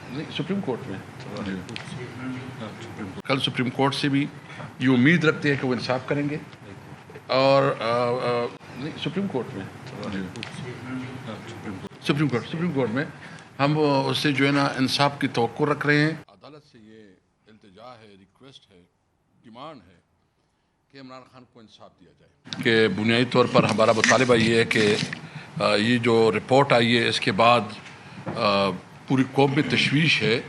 नहीं, supreme court में कल सुप्रीम कोर्ट से भी ये उम्मीद रखते हैं कि वो इंसाफ करेंगे और नहीं, सुप्रीम कोर्ट में सुप्रीम कोर्ट में हम उससे जो है ना इंसाफ की तवक्को रख रहे हैं। अदालत से ये इल्तिजा है, रिक्वेस्ट है, डिमांड है कि इमरान खान को इंसाफ दिया जाए। कि बुनियादी तौर पर हमारा मुतालिबा ये है कि ये जो रिपोर्ट आई है इसके बाद पूरी कौम में तशवीश है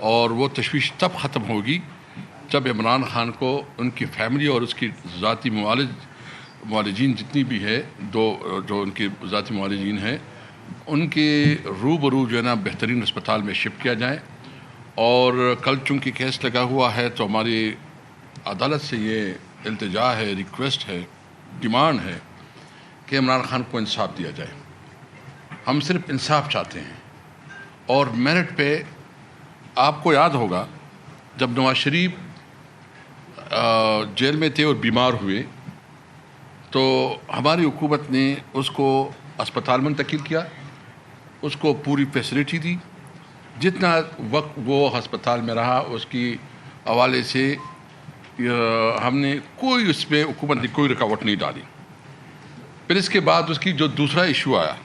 और वो तशवीश तब ख़त्म होगी जब इमरान खान को उनकी फैमिली और उसकी ज़ाती मुआलिजीन जितनी भी है जो उनकी ज़ाती मुआलिजीन हैं उनके रूबरू जो है ना बेहतरीन अस्पताल में शिफ्ट किया जाए। और कल चूँकि केस लगा हुआ है तो हमारी अदालत से ये इल्तिजा है, रिक्वेस्ट है, डिमांड है कि इमरान खान को इंसाफ दिया जाए। हम सिर्फ इंसाफ चाहते हैं और मेरिट पे आपको याद होगा जब नवाज शरीफ जेल में थे और बीमार हुए तो हमारी हुकूमत ने उसको अस्पताल मुंतकिल किया, उसको पूरी फैसिलिटी दी, जितना वक्त वो अस्पताल में रहा उसकी हवाले से हमने कोई उसमें हुकूमत ने कोई रुकावट नहीं डाली। फिर इसके बाद उसकी जो दूसरा इशू आया,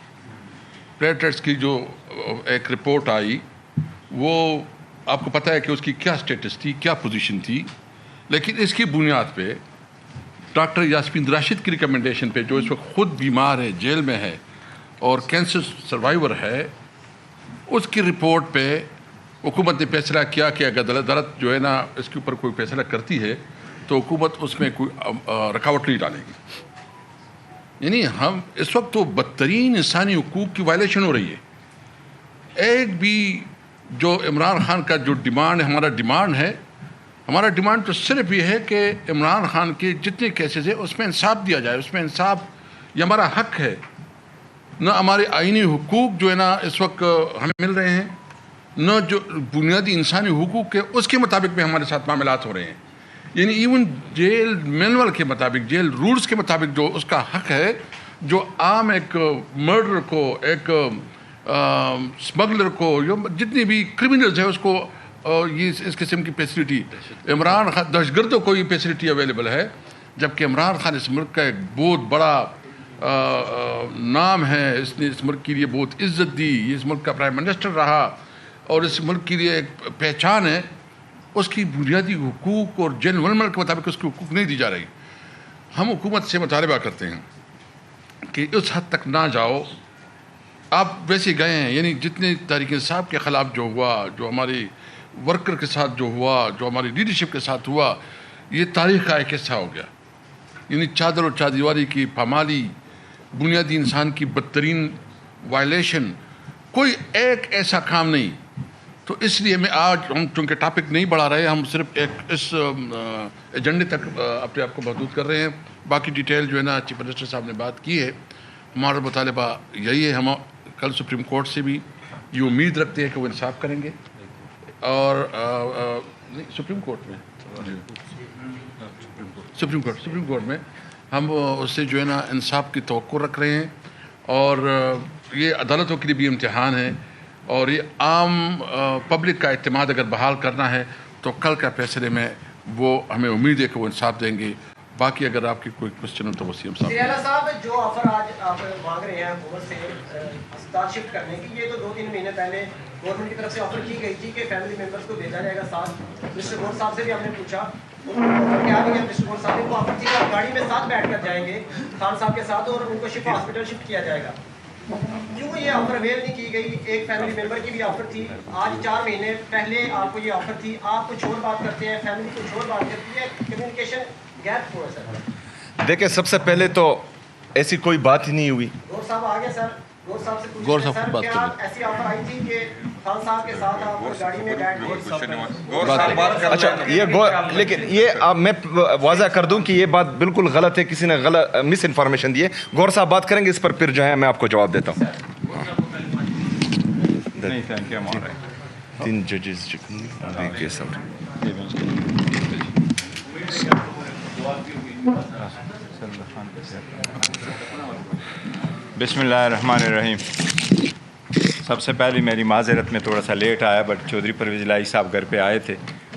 प्लेटलेट्स की जो एक रिपोर्ट आई, वो आपको पता है कि उसकी क्या स्टेटस थी, क्या पोजीशन थी, लेकिन इसकी बुनियाद पे डॉक्टर यास्मीन राशिद की रिकमेंडेशन पे जो इस वक्त ख़ुद बीमार है, जेल में है और कैंसर सर्वाइवर है, उसकी रिपोर्ट पे हुकूमत ने फैसला किया कि अगर अदालत जो है ना इसके ऊपर कोई फैसला करती है तो हुकूमत उसमें कोई रुकावट नहीं डालेगी। यानी हम इस वक्त तो बदतरीन इंसानी हुकूक की वायलेशन हो रही है। एक भी जो इमरान खान का जो डिमांड है, हमारा डिमांड तो सिर्फ ये है कि इमरान खान के जितने केसेस है उसमें इंसाफ दिया जाए। उसमें इंसाफ ये हमारा हक है, न हमारे आईनी हुकूक जो है ना इस वक्त हमें मिल रहे हैं, न जो बुनियादी इंसानी हुकूक है उसके मुताबिक भी हमारे साथ मामलात हो रहे हैं। यानी इवन जेल मैनुअल के मुताबिक, जेल रूल्स के मुताबिक जो उसका हक है, जो आम एक मर्डर को, एक स्मगलर को, जितनी भी क्रिमिनल्स है उसको ये इस किस्म की फैसिलिटी इमरान खान, दहशतगर्दों को ये फैसिलिटी अवेलेबल है, जबकि इमरान खान इस मुल्क का एक बहुत बड़ा नाम है। इसने इस मुल्क के लिए बहुत इज्जत दी, ये इस मुल्क का प्राइम मिनिस्टर रहा और इस मुल्क के लिए एक पहचान है। उसकी बुनियादी हुकूक और जेल मैनुअल के मुताबिक उसकी हुकूक नहीं दी जा रही। हम हुकूमत से मुतालबा करते हैं कि उस हद तक ना जाओ। आप वैसे गए हैं, यानी जितने तहरीक इंसाफ के ख़िलाफ़ जो हुआ, जो हमारी वर्कर के साथ जो हुआ, जो हमारी लीडरशिप के साथ हुआ, ये तारीख़ का एक हिस्सा हो गया। यानी चादर और चादीवारी की पामाली, बुनियादी इंसान की बदतरीन वायलेशन, कोई एक ऐसा काम नहीं। तो इसलिए मैं आज, हम चूँकि टॉपिक नहीं बढ़ा रहे, हम सिर्फ एक इस एजेंडे तक अपने आप को महदूद कर रहे हैं। बाकी डिटेल जो है ना चीफ मिनिस्टर साहब ने बात की है। हमारा मुतालिबा यही है, हम कल सुप्रीम कोर्ट से भी ये उम्मीद रखते हैं कि वो इंसाफ करेंगे और नहीं, सुप्रीम कोर्ट में हम उससे जो है ना इंसाफ की तवक्को रख रहे हैं। और ये अदालतों के लिए भी इम्तिहान है और ये आम पब्लिक का एतमाद अगर बहाल करना है तो कल का फैसले में वो हमें उम्मीद है कि वो इंसाफ देंगे। बाकी अगर आपकी कोई क्वेश्चन हो तो वसीम साहब, जो ऑफर आज आप मांग रहे हैं हुकूमत से अस्पताल शिफ्ट करने की, ये तो 2-3 महीने पहले गवर्नमेंट की तरफ से ऑफर की गई थी कि फैमिली मेंबर्स को भेजा जाएगा साथ। मिस्टर गौर साहब से भी हमने पूछा, उनको क्या दिया मिस्टर गौर साहब ने, वो ऑफर थी कि आप गाड़ी में साथ बैठ कर जाएंगे खान साहब के साथ और उनको शिफा हॉस्पिटल शिफ्ट किया जाएगा। क्यों ये ऑफर अवेल नहीं की गई? एक फैमिली मेंबर की भी ऑफर थी, आज 4 महीने पहले आपको ये ऑफर थी, आप कुछ और बात करते हैं, फैमिली कुछ और बात करती है, कम्युनिकेशन गैप हुआ सर। देखिए, सबसे पहले तो ऐसी कोई बात ही नहीं हुई। गौर साहब आ गए सर, गौर साहब से गौर पूछते साहब हैं बात सर, क्या ऐसी ऑफर आई थी कि खान साहब के साथ आप गाड़ी में बैठ के? अच्छा, ये लेकिन ये मैं वाज़ा कर दूं कि ये बात बिल्कुल गलत है, किसी ने गलत मिस इन्फॉर्मेशन दी है। गौर साहब बात करेंगे इस पर, फिर जो है मैं आपको जवाब देता हूँ। नहीं, thank you, I'm all right. 3 जजेस केस आउट। बिस्मिल्लाहिर्रहमानिर्रहीम। سب سے پہلے میری معذرت، میں تھوڑا سا لیٹ آیا، بٹ چودھری پرویز الہی صاحب گھر پہ آئے تھے،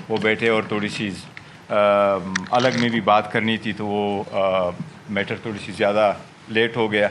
وہ بیٹھے اور تھوڑی سی الگ میں بھی بات کرنی تھی، تو وہ میٹر تھوڑی سی زیادہ لیٹ ہو گیا.